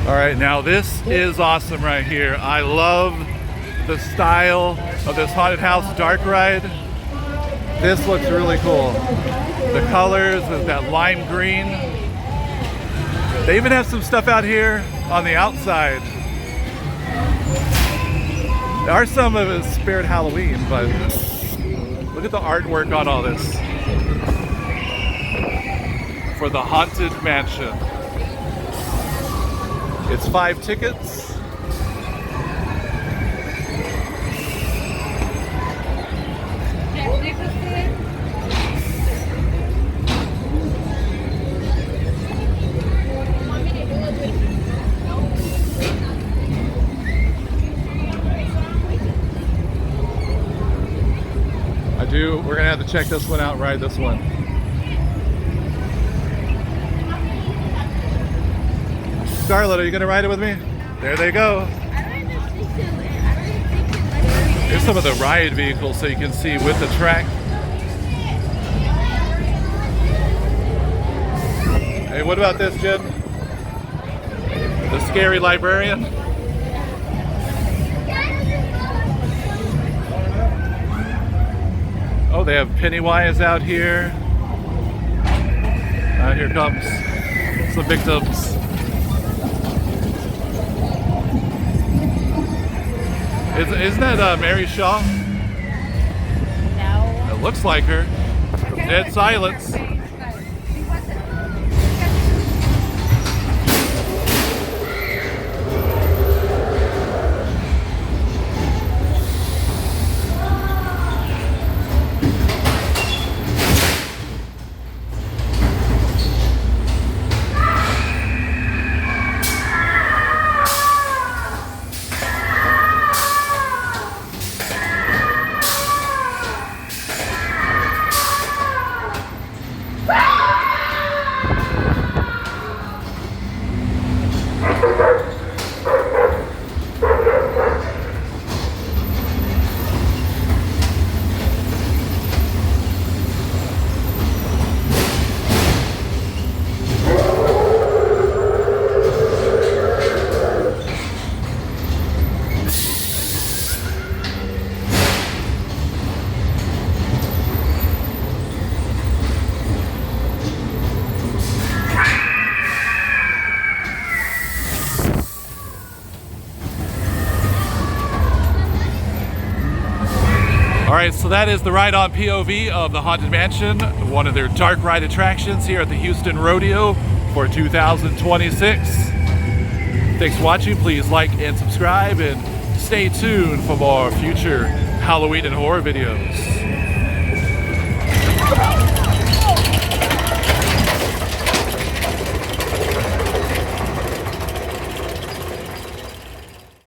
All right, now this is awesome right here. I love the style of this haunted house dark ride. This looks really cool. The colors is that lime green. They even have some stuff out here on the outside. There are some of it Spirit Halloween, but look at the artwork on all this. For the Haunted Mansion. It's 5 tickets. We're gonna have to check this one out, ride this one. Scarlett, are you gonna ride it with me? There they go. Here's some of the ride vehicles so you can see with the track. Hey, what about this, Jen? The scary librarian? Oh, they have Pennywise out here. Here comes some victims. Isn't that Mary Shaw? No. It looks like her. Dead Silence. Alright, so that is the ride on POV of the Haunted Mansion, one of their dark ride attractions here at the Houston Rodeo for 2026. Thanks for watching. Please like and subscribe and stay tuned for more future Halloween and horror videos.